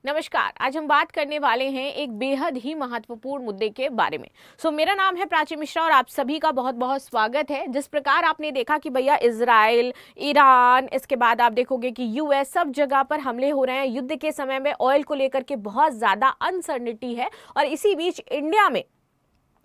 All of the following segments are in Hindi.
नमस्कार। आज हम बात करने वाले हैं एक बेहद ही महत्वपूर्ण मुद्दे के बारे में। मेरा नाम है प्राची मिश्रा और आप सभी का बहुत बहुत स्वागत है। जिस प्रकार आपने देखा कि भैया इजराइल, ईरान, इसके बाद आप देखोगे कि यूएस, सब जगह पर हमले हो रहे हैं। युद्ध के समय में ऑयल को लेकर के बहुत ज्यादा अनसर्टेनिटी है और इसी बीच इंडिया में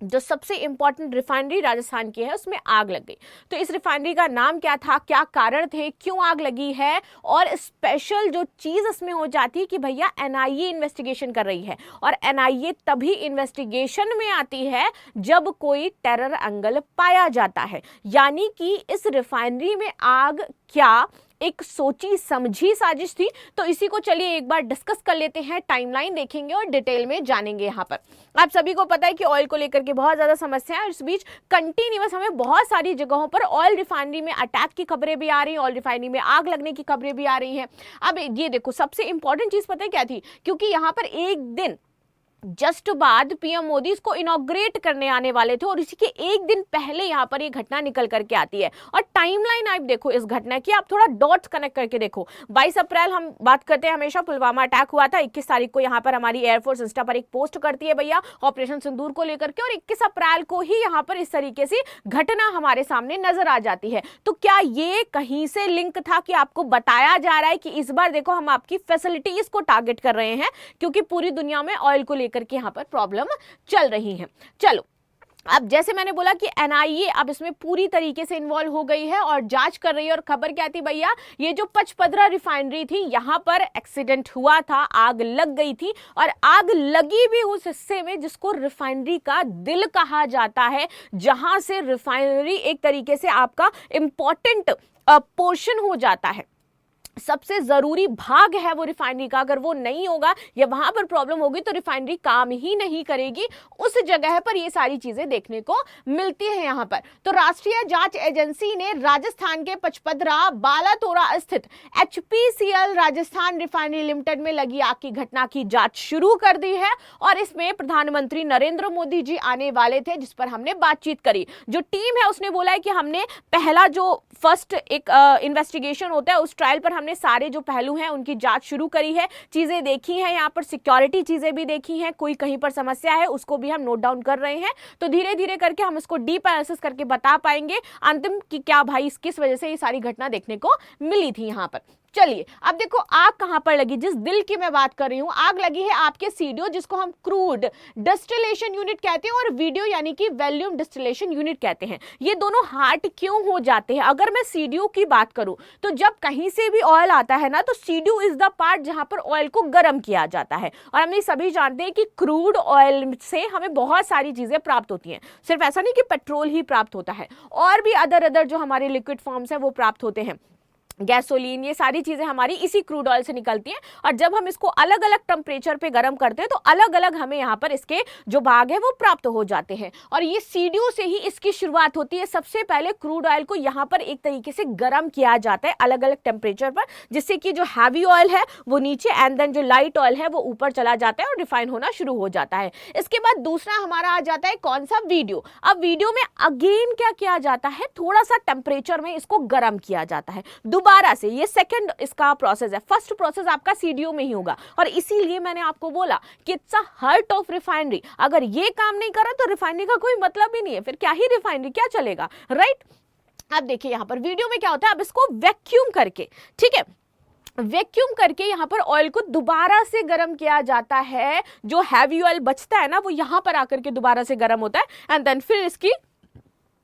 जो सबसे इंपॉर्टेंट रिफाइनरी राजस्थान की है उसमें आग लग गई। तो इस रिफाइनरी का नाम क्या था, क्या कारण थे, क्यों आग लगी है, और स्पेशल जो चीज इसमें हो जाती है कि भैया एनआईए इन्वेस्टिगेशन कर रही है और एनआईए तभी इन्वेस्टिगेशन में आती है जब कोई टेरर एंगल पाया जाता है। यानी कि इस रिफाइनरी में आग क्या एक सोची समझी साजिश थी। तो इसी को चलिए एक बार डिस्कस कर लेते हैं, टाइमलाइन देखेंगे और डिटेल में जानेंगे। यहाँ पर आप सभी को पता है कि ऑयल को लेकर के बहुत ज्यादा समस्या है और इस बीच कंटिन्यूअस हमें बहुत सारी जगहों पर ऑयल रिफाइनरी में अटैक की खबरें भी आ रही हैं, ऑयल रिफाइनरी में आग लगने की खबरें भी आ रही हैं। अब ये देखो, सबसे इंपॉर्टेंट चीज पता है क्या थी, क्योंकि यहाँ पर एक दिन जस्ट बाद पीएम मोदी इसको इनॉग्रेट करने आने वाले थे और इसी के एक दिन पहले यहाँ पर ये घटना निकल करके आती है। और टाइमलाइन आप देखो इस घटना की, आप थोड़ा डॉट्स कनेक्ट करके देखो। 22 अप्रैल हम बात करते हैं हमेशा, पुलवामा अटैक हुआ था। 21 तारीख को यहाँ पर हमारी एयरफोर्स इंस्टा पर एक पोस्ट करती है भैया ऑपरेशन सिंदूर को लेकर के, और 21 अप्रैल को ही यहाँ पर इस तरीके से घटना हमारे सामने नजर आ जाती है। तो क्या ये कहीं से लिंक था कि आपको बताया जा रहा है कि इस बार देखो हम आपकी फैसिलिटीज को टारगेट कर रहे हैं, क्योंकि पूरी दुनिया में ऑयल को करके यहां पर प्रॉब्लम चल रही है। चलो, अब जैसे मैंने बोला कि एनआईए अब इसमें पूरी तरीके से इन्वॉल्व हो गई है और जांच कर रही है। और खबर क्या थी भैया, ये जो पचपदरा रिफाइनरी थी यहां पर एक्सीडेंट हुआ था, आग लग गई थी और आग लगी भी उस हिस्से में जिसको रिफाइनरी का दिल कहा जाता है, जहां से रिफाइनरी एक तरीके से आपका इंपॉर्टेंट पोर्शन हो जाता है, सबसे जरूरी भाग है वो रिफाइनरी का। अगर वो नहीं होगा या वहां पर प्रॉब्लम होगी तो रिफाइनरी काम ही नहीं करेगी। उस जगह पर ये सारी चीजें देखने को मिलती है। यहाँ पर तो राष्ट्रीय जांच एजेंसी ने राजस्थान के पचपदरा बालातोरा स्थित एचपीसीएल राजस्थान रिफाइनरी लिमिटेड में लगी आग की घटना की जांच शुरू कर दी है और इसमें प्रधानमंत्री नरेंद्र मोदी जी आने वाले थे, जिस पर हमने बातचीत करी। जो टीम है उसने बोला है कि हमने पहला जो फर्स्ट एक इन्वेस्टिगेशन होता है उस ट्रायल पर हमने सारे जो पहलू हैं उनकी जांच शुरू करी है, चीजें देखी हैं, यहाँ पर सिक्योरिटी चीजें भी देखी हैं, कोई कहीं पर समस्या है उसको भी हम नोट डाउन कर रहे हैं। तो धीरे धीरे करके हम इसको डीप एनालिसिस करके बता पाएंगे अंतिम कि क्या भाई किस वजह से ये सारी घटना देखने को मिली थी यहाँ पर। चलिए अब देखो आग कहां पर लगी, जिस दिल की मैं बात कर रही हूं, आग लगी है आपके सीडीओ जिसको हम क्रूड डिस्टिलेशन यूनिट कहते हैं और वीडियो यानी कि वॉल्यूम डिस्टिलेशन यूनिट कहते हैं। ये दोनों हार्ट क्यों हो जाते हैं? अगर मैं सीडीओ की बात करूं तो जब कहीं से भी ऑयल आता है ना, तो सीडीओ इज द पार्ट जहां पर ऑयल को गर्म किया जाता है। और हम ये सभी जानते हैं कि क्रूड ऑयल से हमें बहुत सारी चीजें प्राप्त होती हैं। सिर्फ ऐसा नहीं कि पेट्रोल ही प्राप्त होता है, और भी अदर जो हमारे लिक्विड फॉर्म्स हैं वो प्राप्त होते हैं, गैसोलीन, ये सारी चीजें हमारी इसी क्रूड ऑयल से निकलती हैं। और जब हम इसको अलग अलग टेम्परेचर पे गर्म करते हैं तो अलग अलग हमें यहाँ पर इसके जो भाग है वो प्राप्त हो जाते हैं। और ये सीडीओ से ही इसकी शुरुआत होती है। सबसे पहले क्रूड ऑयल को यहाँ पर एक तरीके से गर्म किया जाता है अलग अलग टेम्परेचर पर, जिससे कि जो हैवी ऑयल है वो नीचे एंड देन जो लाइट ऑयल है वो ऊपर चला जाता है और रिफाइन होना शुरू हो जाता है। इसके बाद दूसरा हमारा आ जाता है कौन सा, वीडियो। अब वीडियो में अगेन क्या किया जाता है, थोड़ा सा टेम्परेचर में इसको गर्म किया जाता है दोबारा से। ये सेकंड इसका प्रोसेस है, फर्स्ट प्रोसेस आपका सीडीओ में ही होगा। और इसीलिए मैंने आपको बोला कि it's a heart of refinery. अगर ये काम नहीं कर रहा तो रिफाइनरी का कोई मतलब ही नहीं है, फिर क्या ही रिफाइनरी, क्या चलेगा, राइट। अब देखिए यहां पर वीडियो में क्या होता है, अब इसको वैक्यूम करके, ठीक है, वैक्यूम करके यहाँ पर ऑयल को दोबारा से गर्म किया जाता है। जो हैवी ऑयल बचता है ना वो यहाँ पर आकर के दोबारा से गर्म होता है एंड देन फिर इसकी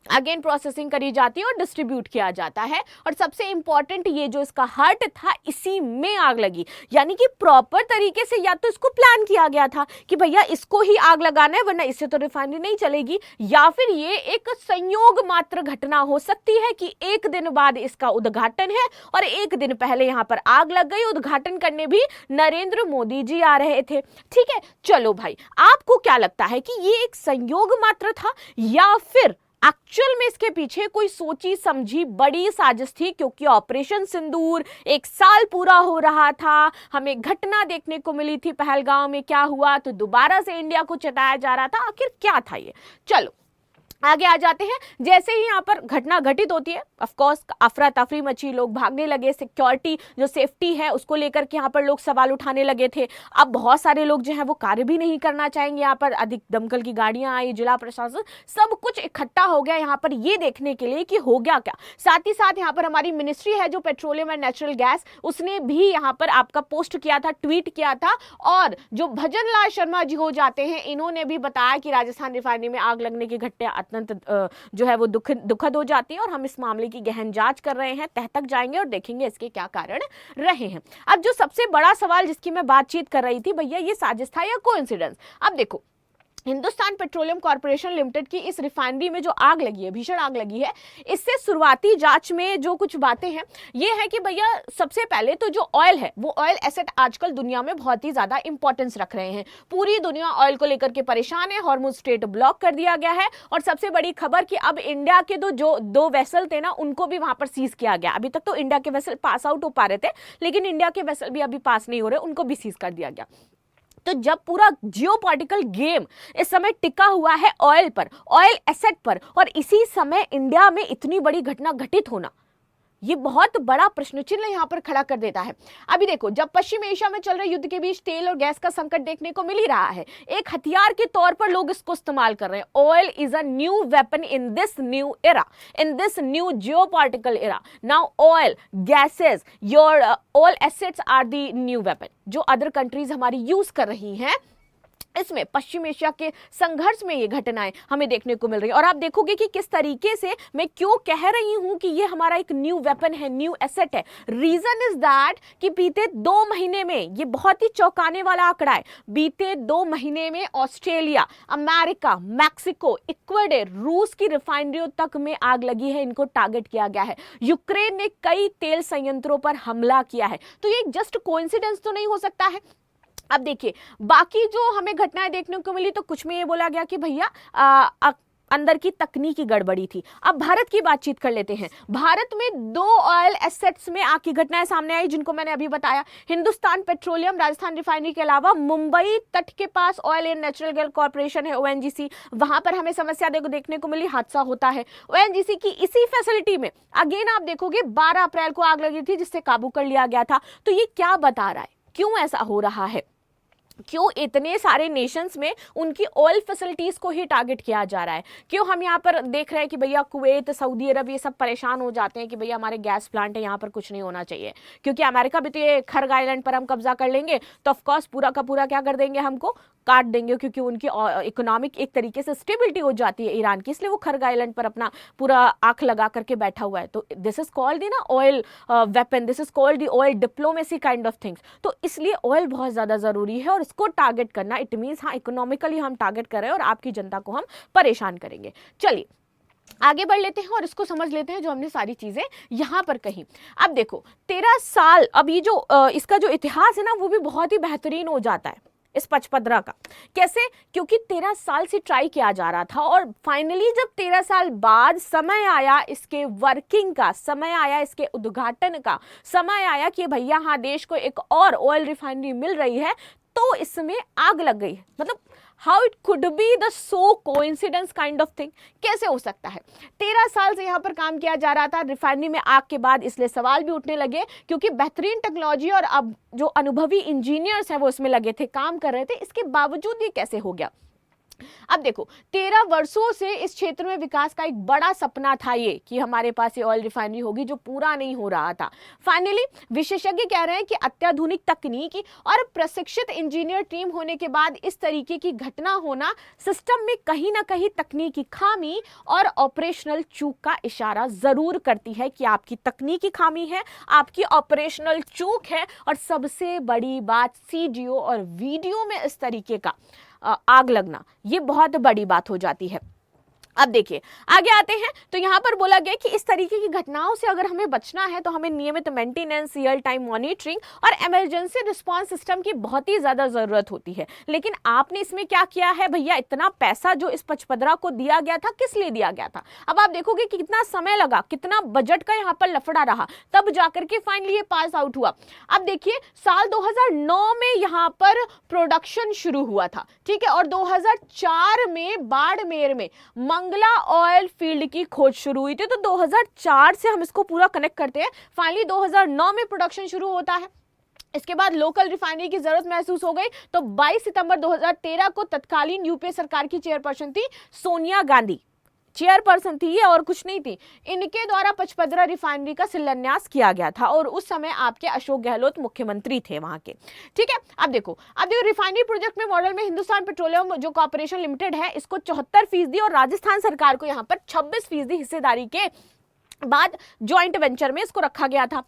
अगेन प्रोसेसिंग करी जाती है और डिस्ट्रीब्यूट किया जाता है। और सबसे इंपॉर्टेंट ये जो इसका हार्ट था इसी में आग लगी। यानी कि प्रॉपर तरीके से या तो इसको प्लान किया गया था कि भैया इसको ही आग लगाना है वरना इससे तो रिफाइनरी नहीं चलेगी, या फिर ये एक संयोग मात्र घटना हो सकती है कि एक दिन बाद इसका उद्घाटन है और एक दिन पहले यहाँ पर आग लग गई। उद्घाटन करने भी नरेंद्र मोदी जी आ रहे थे, ठीक है। चलो भाई, आपको क्या लगता है कि ये एक संयोग मात्र था या फिर एक्चुअल में इसके पीछे कोई सोची समझी बड़ी साजिश थी? क्योंकि ऑपरेशन सिंदूर 1 साल पूरा हो रहा था, हमें घटना देखने को मिली थी पहलगांव में क्या हुआ, तो दोबारा से इंडिया को चटाया जा रहा था। आखिर क्या था ये? चलो आगे आ जाते हैं। जैसे ही यहाँ पर घटना घटित होती है, ऑफ कोर्स अफरा तफरी मची, लोग भागने लगे, सिक्योरिटी जो सेफ्टी है उसको लेकर के यहाँ पर लोग सवाल उठाने लगे थे। अब बहुत सारे लोग जो है वो कार्य भी नहीं करना चाहेंगे। यहाँ पर अधिक दमकल की गाड़ियां आई, जिला प्रशासन सब कुछ इकट्ठा हो गया यहाँ पर ये देखने के लिए कि हो गया क्या। साथ ही साथ यहाँ पर हमारी मिनिस्ट्री है जो पेट्रोलियम एंड नेचुरल गैस, उसने भी यहाँ पर आपका पोस्ट किया था, ट्वीट किया था। और जो भजन लाल शर्मा जी हो जाते हैं, इन्होंने भी बताया कि राजस्थान रिफाइनरी में आग लगने की घटना अत्यंत जो है वो दुखद हो जाती है और हम इस मामले की गहन जांच कर रहे हैं, तह तक जाएंगे और देखेंगे इसके क्या कारण रहे हैं। अब जो सबसे बड़ा सवाल जिसकी मैं बातचीत कर रही थी, भैया ये साजिश था या कोइंसिडेंस। अब देखो, हिंदुस्तान पेट्रोलियम कॉर्पोरेशन लिमिटेड की इस रिफाइनरी में जो आग लगी है, भीषण आग लगी है, इससे शुरुआती जांच में जो कुछ बातें हैं ये है कि भैया सबसे पहले तो जो ऑयल है वो ऑयल एसेट आजकल दुनिया में बहुत ही ज्यादा इंपॉर्टेंस रख रहे हैं। पूरी दुनिया ऑयल को लेकर के परेशान है, हॉर्मुज स्ट्रेट ब्लॉक कर दिया गया है। और सबसे बड़ी खबर कि अब इंडिया के जो दो वेसल थे ना, उनको भी वहां पर सीज किया गया। अभी तक तो इंडिया के वेसल पास आउट हो पा रहे थे, लेकिन इंडिया के वेसल भी अभी पास नहीं हो रहे, उनको भी सीज कर दिया गया। तो जब पूरा जियोपॉलिटिकल गेम इस समय टिका हुआ है ऑयल पर, ऑयल एसेट पर, और इसी समय इंडिया में इतनी बड़ी घटना घटित होना, ये बहुत बड़ा प्रश्न चिन्ह यहाँ पर खड़ा कर देता है। अभी देखो, जब पश्चिम एशिया में चल रहे युद्ध के बीच तेल और गैस का संकट देखने को मिल ही रहा है, एक हथियार के तौर पर लोग इसको इस्तेमाल कर रहे हैं। Oil is a new weapon in this new era, in this new geopolitical era. Now oil, gases, your all assets are the new weapon जो अदर कंट्रीज हमारी यूज कर रही हैं। इसमें पश्चिम एशिया के संघर्ष में ये घटनाएं हमें देखने को मिल रही है। और आप देखोगे कि किस तरीके से मैं क्यों कह रही हूं कि ये हमारा एक न्यू वेपन है, न्यू एसेट है। रीजन इज दैट कि बीते 2 महीने में, ये बहुत ही चौंकाने वाला आंकड़ा है, बीते 2 महीने में ऑस्ट्रेलिया, अमेरिका, मैक्सिको, इक्वाडोर, रूस की रिफाइनरियों तक में आग लगी है, इनको टारगेट किया गया है। यूक्रेन ने कई तेल संयंत्रों पर हमला किया है। तो ये जस्ट कोइंसिडेंस तो नहीं हो सकता है। अब देखिए, बाकी जो हमें घटनाएं देखने को मिली तो कुछ में ये बोला गया कि भैया अंदर की तकनीकी गड़बड़ी थी। अब भारत की बातचीत कर लेते हैं। भारत में 2 ऑयल एसेट्स में आग की घटनाएं सामने आई, जिनको मैंने अभी बताया। हिंदुस्तान पेट्रोलियम राजस्थान रिफाइनरी के अलावा मुंबई तट के पास oil and natural gas corporation है, ओएनजीसी, वहां पर हमें समस्या देखने को मिली, हादसा होता है। ओएनजीसी की इसी फैसिलिटी में अगेन आप देखोगे 12 अप्रैल को आग लगी थी, जिससे काबू कर लिया गया था। तो ये क्या बता रहा है, क्यों ऐसा हो रहा है, क्यों इतने सारे नेशंस में उनकी ऑयल फैसिलिटीज को ही टारगेट किया जा रहा है? क्यों हम यहाँ पर देख रहे हैं कि भैया कुवैत, सऊदी अरब, ये सब परेशान हो जाते हैं कि भैया हमारे गैस प्लांट है, यहाँ पर कुछ नहीं होना चाहिए, क्योंकि अमेरिका भी तो ये खर्ग आइलैंड पर हम कब्जा कर लेंगे तो ऑफकोर्स पूरा का पूरा क्या कर देंगे, हमको काट देंगे, क्योंकि उनकी इकोनॉमिक एक तरीके से स्टेबिलिटी हो जाती है ईरान की, इसलिए वो खर्ग आइलैंड पर अपना पूरा आंख लगा करके बैठा हुआ है। तो दिस इज कॉल्ड ना oil weapon, this is called the oil diplomacy kind of things. तो इसलिए ऑयल बहुत ज्यादा जरूरी है और इसको टारगेट करना, इट मीन्स हाँ इकोनॉमिकली हम टारगेट कर रहे हैं और आपकी जनता को हम परेशान करेंगे। चलिए आगे बढ़ लेते हैं और इसको समझ लेते हैं जो हमने सारी चीजें यहां पर कही। अब देखो 13 साल, अब ये जो इसका जो इतिहास है ना वो भी बहुत ही बेहतरीन हो जाता है इस पचपदरा का। कैसे? क्योंकि 13 साल से ट्राई किया जा रहा था और फाइनली जब 13 साल बाद समय आया इसके वर्किंग का, समय आया इसके उद्घाटन का, समय आया कि भैया हाँ देश को एक और ऑयल रिफाइनरी मिल रही है, तो इसमें आग लग गई। मतलब how it could be the so coincidence kind of thing, कैसे हो सकता है? 13 साल से यहाँ पर काम किया जा रहा था रिफाइनरी में आग के बाद, इसलिए सवाल भी उठने लगे, क्योंकि बेहतरीन टेक्नोलॉजी और अब जो अनुभवी इंजीनियर्स हैं वो इसमें लगे थे, काम कर रहे थे, इसके बावजूद ये कैसे हो गया? अब देखो 13 वर्षों से इस क्षेत्र में विकास का एक बड़ा सपना था ये कि हमारे पास ये ऑयल रिफाइनरी होगी, जो पूरा नहीं हो रहा था। फाइनली विशेषज्ञ कह रहे हैं कि अत्याधुनिक तकनीकी और प्रशिक्षित इंजीनियर टीम होने के बाद इस तरीके की घटना होना सिस्टम में कहीं ना कहीं तकनीकी खामी और ऑपरेशनल चूक का इशारा जरूर करती है कि आपकी तकनीकी खामी है, आपकी ऑपरेशनल चूक है, और सबसे बड़ी बात सीडीओ और वीडियो में इस तरीके का आग लगना, ये बहुत बड़ी बात हो जाती है। अब देखिए आगे आते हैं तो यहाँ पर बोला गया कि इस तरीके की घटनाओं से अगर हमें बचना है तो हमें नियमित मेंटेनेंस, रियल टाइम मॉनिटरिंग और इमरजेंसी रिस्पांस सिस्टम की बहुत ही ज्यादा जरूरत होती है। लेकिन आपने इसमें क्या किया है भैया? इतना पैसा जो इस पचपदरा को दिया गया था, किस लिए दिया गया था? अब आप देखोगे कि कितना समय लगा, कितना बजट का यहाँ पर लफड़ा रहा, तब जाकर के फाइनली ये पास आउट हुआ। अब देखिए साल 2009 में यहाँ पर प्रोडक्शन शुरू हुआ था, ठीक है, और 2004 में बाड़मेर में मंगला ऑयल फील्ड की खोज शुरू हुई थी। तो 2004 से हम इसको पूरा कनेक्ट करते हैं। फाइनली 2009 में प्रोडक्शन शुरू होता है। इसके बाद लोकल रिफाइनरी की जरूरत महसूस हो गई, तो 22 सितंबर 2013 को तत्कालीन यूपीए सरकार की चेयरपर्सन थी सोनिया गांधी, चेयरपर्सन थी ये और कुछ नहीं थी, इनके द्वारा पचपदरा रिफाइनरी का शिलान्यास किया गया था और उस समय आपके अशोक गहलोत मुख्यमंत्री थे वहां के। ठीक है, अब देखो रिफाइनरी प्रोजेक्ट में मॉडल में हिंदुस्तान पेट्रोलियम जो कॉर्पोरेशन लिमिटेड है इसको 74% और राजस्थान सरकार को यहाँ पर 26% हिस्सेदारी के बाद ज्वाइंट वेंचर में इसको रखा गया था।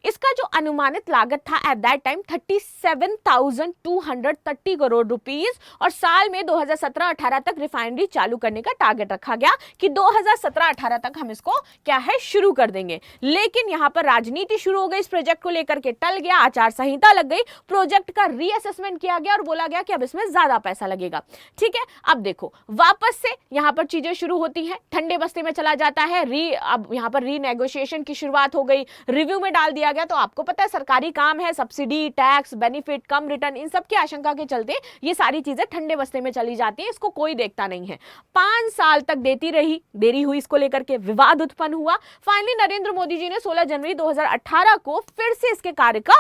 इसका जो अनुमानित लागत था at that time 37,230 crore rupees और साल में 2017-18 तक रिफाइनरी चालू करने का टारगेट रखा गया कि 2017-18 तक हम इसको क्या है शुरू कर देंगे। लेकिन यहाँ पर राजनीति शुरू हो गई, इस प्रोजेक्ट को लेकर के टल गया, आचार संहिता लग गई, प्रोजेक्ट का रीअसेसमेंट किया गया और बोला गया कि अब इसमें ज्यादा पैसा लगेगा। ठीक है, अब देखो वापस से यहाँ पर चीजें शुरू होती हैं, ठंडे बस्ते में चला जाता है, अब यहाँ पर रीनेगोशिएशन की शुरुआत हो गई, रिव्यू में डाल दिया गया। तो आपको पता है सरकारी काम है, सब्सिडी, टैक्स, बेनिफिट, कम रिटर्न, इन सब की आशंका के चलते ये सारी चीजें ठंडे बस्ते में चली जाती है, इसको कोई देखता नहीं है। 5 साल तक देरी हुई, इसको लेकर के विवाद उत्पन्न हुआ। फाइनली नरेंद्र मोदी जी ने 16 जनवरी 2018 को फिर से इसके कार्य का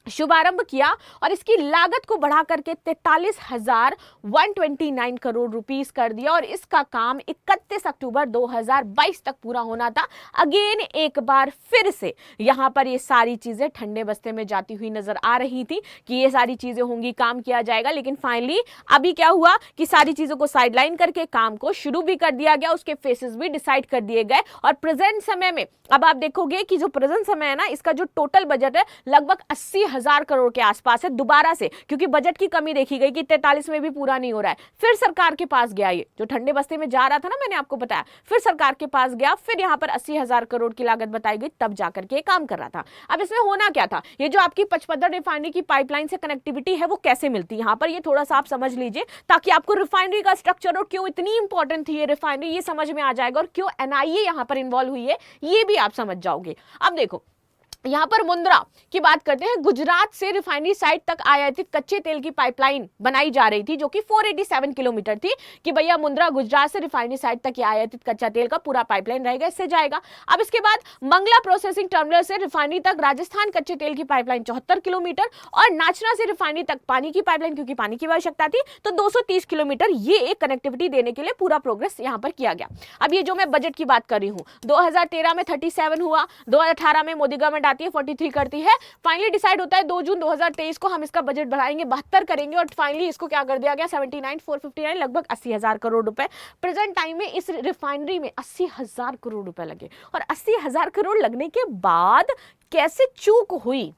शुभारंभ किया और इसकी लागत को बढ़ा करके 43,129 करोड़ रुपीस कर दिया और इसका काम 31 अक्टूबर 2022 तक पूरा होना था। अगेन एक बार फिर से यहां पर ये सारी चीजें ठंडे बस्ते में जाती हुई नजर आ रही थी कि ये सारी चीजें होंगी, काम किया जाएगा। लेकिन फाइनली अभी क्या हुआ कि सारी चीजों को साइडलाइन करके काम को शुरू भी कर दिया गया, उसके फेसेस भी डिसाइड कर दिए गए और प्रेजेंट समय में अब आप देखोगे कि जो प्रेजेंट समय है ना, इसका जो टोटल बजट है लगभग 80,000 करोड़ के आसपास है। दोबारा से क्योंकि बजट की कमी देखी गई कि 43 में भी पूरा नहीं हो रहा है, फिर सरकार के पास गया, ये जो ठंडे बस्ते में जा रहा था ना, मैंने आपको बताया, फिर सरकार के पास गया, फिर यहाँ पर 80,000 करोड़ की लागत बताई गई, तब जाकर के काम कर रहा था। अब इसमें होना क्या था, ये जो आपकी पचपदरा रिफाइनरी की पाइपलाइन से कनेक्टिविटी है वो कैसे मिलती है, यहाँ पर ये थोड़ा सा आप समझ लीजिए ताकि आपको रिफाइनरी का स्ट्रक्चर और क्यों इतनी इंपॉर्टेंट थी ये रिफाइनरी ये समझ में आ जाएगा और क्यों एनआईए यहाँ पर इन्वॉल्व हुई है ये भी आप समझ जाओगे। अब देखो यहां पर मुंद्रा की बात करते हैं। गुजरात से रिफाइनरी साइट तक आयातित कच्चे तेल की पाइपलाइन बनाई जा रही थी जो कि 487 किलोमीटर थी कि भैया मुंद्रा गुजरात से रिफाइनरी साइट तक आयातित कच्चा तेल का पूरा पाइपलाइन रहेगा, इससे जाएगा। अब इसके बाद मंगला प्रोसेसिंग टर्मिनल से रिफाइनरी तक राजस्थान कच्चे तेल की पाइपलाइन 74 किलोमीटर और नाचना से रिफाइनरी तक पानी की पाइपलाइन, क्योंकि पानी की आवश्यकता थी, तो 230 किलोमीटर ये एक कनेक्टिविटी देने के लिए पूरा प्रोग्रेस यहां पर किया गया। अब ये जो मैं बजट की बात कर रही हूं, 2013 में 37 हुआ, 2018 में मोदी गवर्नमेंट 43 करती है, फाइनली डिसाइड होता है 2 जून 2023 को हम इसका बजट बढ़ाएंगे, 72 करेंगे और फाइनली इसको क्या कर दिया गया 79,459, लगभग 80,000 करोड़ रुपए। प्रेजेंट टाइम में इस रिफाइनरी में 80,000 करोड़ रुपए लगे और 80,000 करोड़ लगने के बाद कैसे चूक हुई,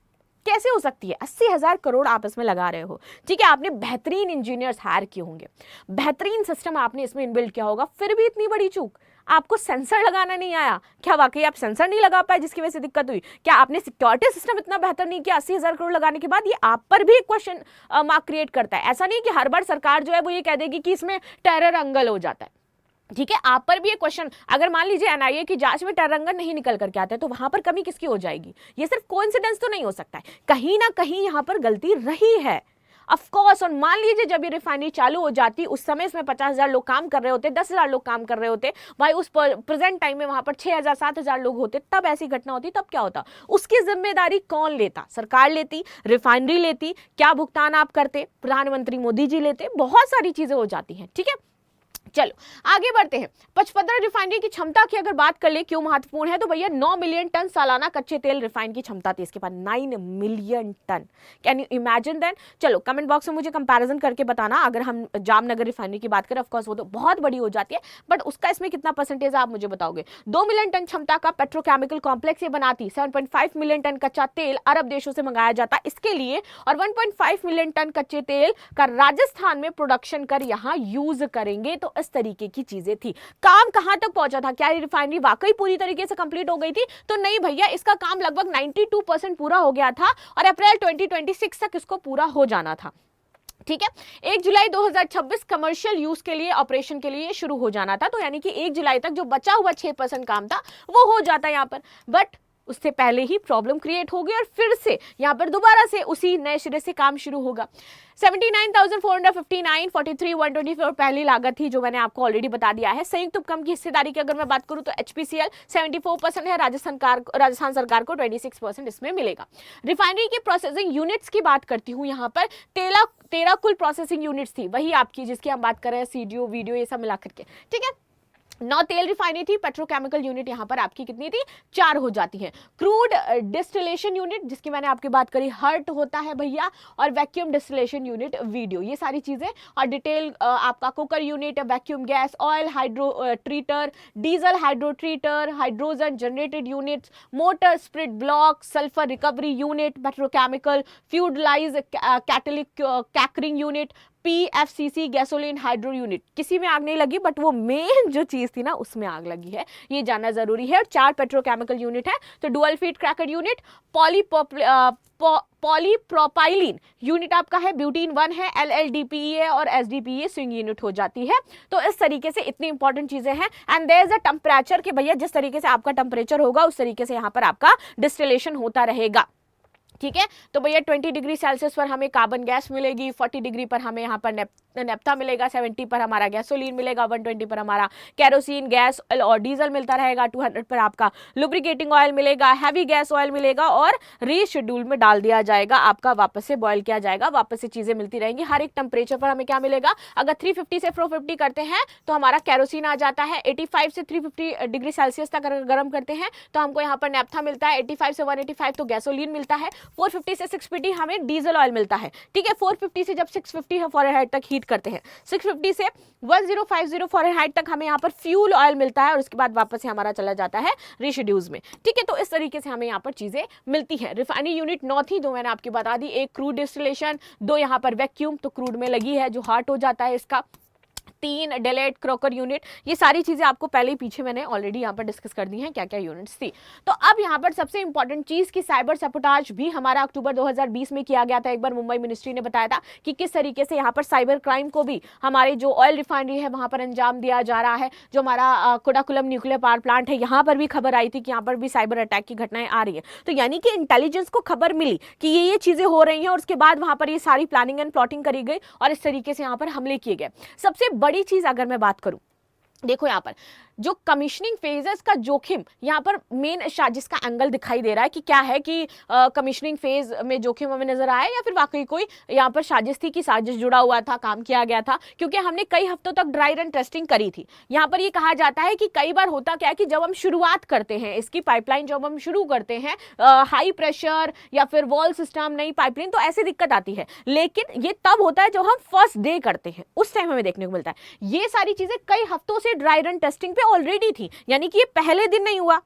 कैसे हो सकती है? 80,000 करोड़ आप इसमें लगा रहे हो, ठीक है, आपने बेहतरीन इंजीनियर्स हायर किए होंगे, बेहतरीन सिस्टम आपने इसमें इनबिल्ड किया होगा, फिर भी इतनी बड़ी चूक। आपको सेंसर लगाना नहीं आया क्या? वाकई आप सेंसर नहीं लगा पाए जिसकी वजह से दिक्कत हुई क्या? आपने सिक्योरिटी सिस्टम इतना बेहतर नहीं किया? 80,000 करोड़ लगाने के बाद ये आप पर भी एक क्वेश्चन मार्क क्रिएट करता है। ऐसा नहीं कि हर बार सरकार जो है वो ये कह देगी कि इसमें टेरर एंगल हो जाता है, ठीक है, आप पर भी एक क्वेश्चन, अगर मान लीजिए एनआईए की जांच में टेरर एंगल नहीं निकल करके आता है तो वहां पर कमी किसकी हो जाएगी? ये सिर्फ कोइंसिडेंस तो नहीं हो सकता है, कहीं ना कहीं यहां पर गलती रही है ऑफ कोर्स। और मान लीजिए जब ये रिफाइनरी चालू हो जाती, उस समय इसमें 50,000 लोग काम कर रहे होते, 10,000 लोग काम कर रहे होते, भाई उस प्रेजेंट टाइम में वहां पर 6,000 7,000 लोग होते, तब ऐसी घटना होती, तब क्या होता? उसकी जिम्मेदारी कौन लेता? सरकार लेती, रिफाइनरी लेती, क्या भुगतान आप करते? प्रधानमंत्री मोदी जी लेते, बहुत सारी चीजें हो जाती हैं, ठीक है। चलो आगे बढ़ते हैं। पचपदरा रिफाइनरी की क्षमता की अगर बात कर ले क्यों महत्वपूर्ण है, तो भैया 9 मिलियन टन सालाना कच्चे तेल रिफाइन की क्षमता थी इसके पास, 9 million ton. Can you imagine then? चलो कमेंट बॉक्स में मुझे कंपैरिजन करके बताना, अगर हम जामनगर रिफाइनरी की बात करें, ऑफ कोर्स वो तो बहुत बड़ी हो जाती है, बट उसका इसमें कितना परसेंटेज आप मुझे बताओगे। 2 मिलियन टन क्षमता का पेट्रोकेमिकल कॉम्प्लेक्स ये बनाती, 7.5 मिलियन टन कच्चा तेल अरब देशों से मंगाया जाता इसके लिए, और 1.5 मिलियन टन कच्चे तेल का राजस्थान में प्रोडक्शन कर यहाँ यूज करेंगे। तो इस तरीके की चीजें थी। काम कहां तक पहुंचा था? क्या ये रिफाइनरी वाकई पूरी तरीके से कंप्लीट हो गई थी? तो नहीं भैया, इसका काम लगभग 92% पूरा हो गया था और अप्रैल 2026 तक इसको पूरा हो जाना था, ठीक है। 1 जुलाई 2026 कमर्शियल यूज के लिए, ऑपरेशन के लिए शुरू हो जाना था, तो यानी कि 1 जुलाई तक जो बचा हुआ 6% काम था वो हो जाता है यहाँ पर। बट उससे पहले ही प्रॉब्लम क्रिएट होगी और फिर से यहाँ पर दोबारा से उसी नए सिरे से काम शुरू होगा। 79,459, 43,124 पहली लागत थी जो मैंने आपको ऑलरेडी बता दिया है। संयुक्त उपक्रम की हिस्सेदारी की अगर मैं बात करूं तो HPCL 74% है, राजस्थान सरकार को 26% इसमें मिलेगा। रिफाइनरी की प्रोसेसिंग यूनिट्स की बात करती हूँ, यहाँ पर 13 कुल प्रोसेसिंग यूनिट्स थी, वही आपकी जिसकी हम बात कर रहे हैं, CDO वीडियो ये सब मिला करके, ठीक है। 9 तेल रिफाइनरी थी। पेट्रोकेमिकल यूनिट यहाँ पर आपकी कितनी थी, 4 हो जाती है। क्रूड डिस्टिलेशन यूनिट जिसकी मैंने आपकी बात करी, हर्ट होता है भैया, और वैक्यूम डिस्टिलेशन यूनिट वीडियो, ये सारी चीजें। और डिटेल आपका cooker unit, vacuum gas, oil hydro treater, diesel hydro treater, hydrogen generated units, motor spirit block, sulphur recovery unit, petrochemical फ्यूडलाइज catalytic cracking unit, PFCC gasoline hydro unit. किसी में आग नहीं लगी बट वो मेन जो चीज थी ना उसमें आग लगी है, ये जानना जरूरी है। और 4 पेट्रोकेमिकल यूनिट है, तो dual feed cracker unit, polypropylene unit आपका है, ब्यूटीन 1 है, LLDPE और SDPE स्विंग यूनिट हो जाती है। तो इस तरीके से इतनी इंपॉर्टेंट चीजें हैं। And there is a temperature कि भैया जिस तरीके से आपका टेम्परेचर होगा उस तरीके से यहाँ पर आपका डिस्टिलेशन होता रहेगा, ठीक है। तो भैया 20 डिग्री सेल्सियस पर हमें कार्बन गैस मिलेगी, 40 डिग्री पर हमें यहाँ पर नेप्था मिलेगा, 70 पर हमारा गैसोलीन मिलेगा, 120 पर हमारा कैरोसिन गैस और डीजल मिलता रहेगा, 200 पर आपका लुब्रिकेटिंग ऑयल मिलेगा, हैवी गैस ऑयल मिलेगा, और रीशेड्यूल में डाल दिया जाएगा, आपका वापस से बॉयल किया जाएगा, वापस से चीजें मिलती रहेंगी। हर एक टेम्परेचर पर हमें क्या मिलेगा, अगर 350 से 450 करते हैं तो हमारा कैरोसिन आ जाता है, 85 से 350 डिग्री सेल्सियस तक अगर गर्म करते हैं तो हमको यहाँ पर नेप्था मिलता है, 85 से 185 तो गैसोलीन मिलता है, 450 से 650 हमें डीजल ऑयल मिलता है, ठीक है। 450 से जब 650 फ़ारेनहाइट तक हीट करते हैं, 650 से 1050 फ़ारेनहाइट तक हमें यहाँ पर फ्यूल ऑयल मिलता है, और उसके बाद वापस से हमारा चला जाता है रेसिड्यूज में, ठीक है। तो इस तरीके से हमें यहाँ पर चीजें मिलती हैं। रिफाइनरी यूनिट 9 थी, 2 मैंने आपकी बता दी, 1 क्रूड डिस्टिलेशन, 2 यहाँ पर वैक्यूम, तो क्रूड में लगी है जो हार्ट हो जाता है इसका, 3 डेलेट क्रॉकर यूनिट। ये सारी चीजें आपको पहले ही पीछे मैंने ऑलरेडी यहाँ पर डिस्कस कर दी हैं क्या क्या यूनिट्स थी। तो अब यहाँ पर सबसे इंपॉर्टेंट चीज की साइबर सपोटाज भी हमारा अक्टूबर 2020 में किया गया था। एक बार मुंबई मिनिस्ट्री ने बताया था कि किस तरीके से यहाँ पर साइबर क्राइम को भी हमारे जो ऑयल रिफाइनरी है वहां पर अंजाम दिया जा रहा है। जो हमारा कुडाकुलम न्यूक्लियर पावर प्लांट है, यहाँ पर भी खबर आई थी कि यहाँ पर भी साइबर अटैक की घटनाएं आ रही है। तो यानी कि इंटेलिजेंस को खबर मिली कि ये चीजें हो रही हैं, और उसके बाद वहां पर ये सारी प्लानिंग एंड प्लॉटिंग करी गई, और इस तरीके से यहाँ पर हमले किए गए। सबसे बड़ी चीज अगर मैं बात करूं, देखो यहाँ पर जो कमीशनिंग फेजेस का जोखिम यहाँ पर मेन जिसका एंगल दिखाई दे रहा है कि क्या है कि कमीशनिंग फेज में जोखिम हमें नजर आया, या फिर वाकई कोई यहाँ पर साजिश थी कि साजिश जुड़ा हुआ था, काम किया गया था। क्योंकि हमने कई हफ्तों तक ड्राई रन टेस्टिंग करी थी। यहाँ पर ये कहा जाता है कि कई बार होता क्या है कि जब हम शुरुआत करते हैं इसकी पाइपलाइन, जब हम शुरू करते हैं हाई प्रेशर या फिर वॉल सिस्टम नई पाइपलाइन, तो ऐसी दिक्कत आती है। लेकिन ये तब होता है जब हम फर्स्ट डे करते हैं, उस टाइम हमें देखने को मिलता है। ये सारी चीजें कई हफ्तों से ड्राई रन टेस्टिंग पे ऑलरेडी थी, यानी कि ये पहले दिन नहीं हुआ।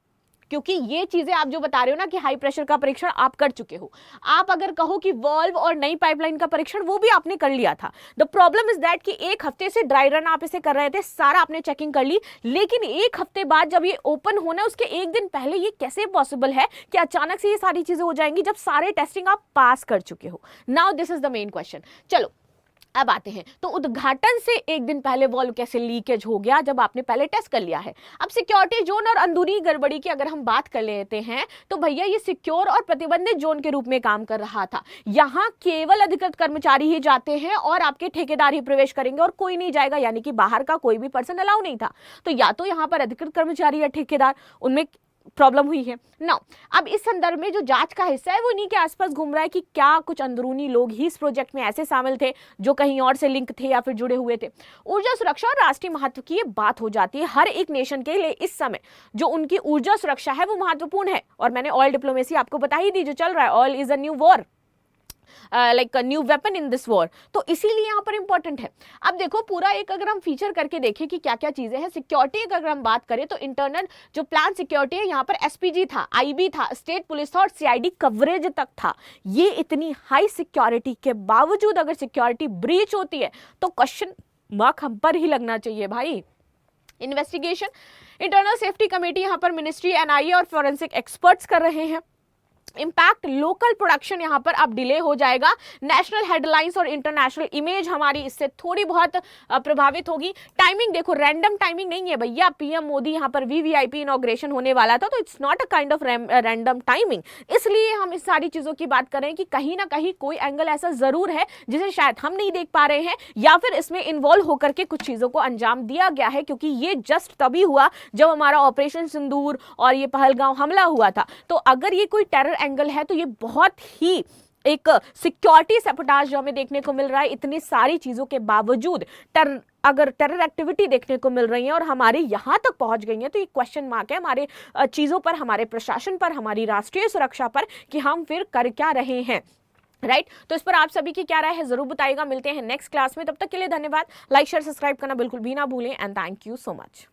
क्योंकि ये चीजें आप जो बता रहे हो ना कि हाई प्रेशर का परीक्षण आप कर चुके हो, आप अगर कहो कि वॉल्व और नई पाइपलाइन का परीक्षण वो भी आपने कर लिया था। द प्रॉब्लम इज दैट कि एक हफ्ते से ड्राई रन आप इसे कर रहे थे, सारा आपने चेकिंग कर ली, लेकिन एक हफ्ते बाद जब ये ओपन होना है उसके एक दिन पहले ये कैसे पॉसिबल है कि अचानक से ये सारी चीजें हो जाएंगी जब सारे टेस्टिंग आप पास कर चुके हो। Now this is the main question. चलो अब आते हैं, तो उद्घाटन से एक दिन पहले वॉल्व कैसे लीकेज हो गया जब आपने पहले टेस्ट कर लिया है। अब सिक्योरिटी जोन और अंदरूनी गड़बड़ी की अगर हम बात कर लेते हैं तो भैया ये सिक्योर और प्रतिबंधित जोन के रूप में काम कर रहा था। यहाँ केवल अधिकृत कर्मचारी ही जाते हैं और आपके ठेकेदार ही प्रवेश करेंगे और कोई नहीं जाएगा, यानी कि बाहर का कोई भी पर्सन अलाउ नहीं था। तो या तो यहाँ पर अधिकृत कर्मचारी या ठेकेदार, उनमें प्रॉब्लम हुई है ना। अब इस संदर्भ में जो जांच का हिस्सा है वो इन्हीं के आसपास घूम रहा है कि क्या कुछ अंदरूनी लोग ही इस प्रोजेक्ट में ऐसे शामिल थे जो कहीं और से लिंक थे या फिर जुड़े हुए थे। ऊर्जा सुरक्षा और राष्ट्रीय महत्व की ये बात हो जाती है। हर एक नेशन के लिए इस समय जो उनकी ऊर्जा सुरक्षा है वो महत्वपूर्ण है। और मैंने ऑयल डिप्लोमेसी आपको बता ही दी, जो चल रहा है, oil is a new war, like new weapon in this war, तो इसीलिए यहाँ पर इंपॉर्टेंट है। अब देखो पूरा एक अगर हम फीचर करके देखें कि क्या क्या चीजें हैं। सिक्योरिटी अगर हम बात करें तो इंटरनल जो प्लान सिक्योरिटी है, यहाँ पर SPG था, IB था, स्टेट पुलिस था और CID कवरेज तक था। ये इतनी हाई सिक्योरिटी के बावजूद अगर सिक्योरिटी ब्रीच होती है तो क्वेश्चन मार्क हम पर ही लगना चाहिए भाई। इन्वेस्टिगेशन इंटरनल सेफ्टी कमेटी यहाँ पर मिनिस्ट्री, NIA और फॉरेंसिक एक्सपर्ट्स कर रहे हैं। इम्पैक्ट लोकल प्रोडक्शन यहाँ पर अब डिले हो जाएगा, नेशनल हेडलाइंस और इंटरनेशनल इमेज हमारी इससे थोड़ी बहुत प्रभावित होगी। टाइमिंग देखो, रैंडम टाइमिंग नहीं है भैया, पीएम मोदी यहाँ पर वीवीआईपी इनॉग्रेशन होने वाला था, तो it's not a kind of random timing. इसलिए हम इस सारी चीजों की बात कर रहे हैं कि कहीं ना कहीं कोई एंगल ऐसा जरूर है जिसे शायद हम नहीं देख पा रहे हैं, या फिर इसमें इन्वॉल्व होकर के कुछ चीजों को अंजाम दिया गया है, क्योंकि ये जस्ट तभी हुआ जब हमारा ऑपरेशन सिंदूर और ये पहलगांव हमला हुआ था। तो अगर ये कोई टेरर एंगल है तो ये बहुत ही एक सिक्योरिटी सैबोटाज जो हमें देखने को मिल रहा है, इतनी सारी चीजों के बावजूद अगर टेरर एक्टिविटी देखने को मिल रही है और हमारे यहां तक पहुंच गई है, तो ये क्वेश्चन मार्क है हमारे चीजों पर, हमारे प्रशासन पर, हमारी राष्ट्रीय सुरक्षा पर, कि हम फिर कर क्या रहे हैं। राइट तो इस पर आप सभी की क्या राय है जरूर बताइएगा। मिलते हैं नेक्स्ट क्लास में, तब तक के लिए धन्यवाद। लाइक शेयर सब्सक्राइब करना बिल्कुल भी ना भूलें, and thank you so much.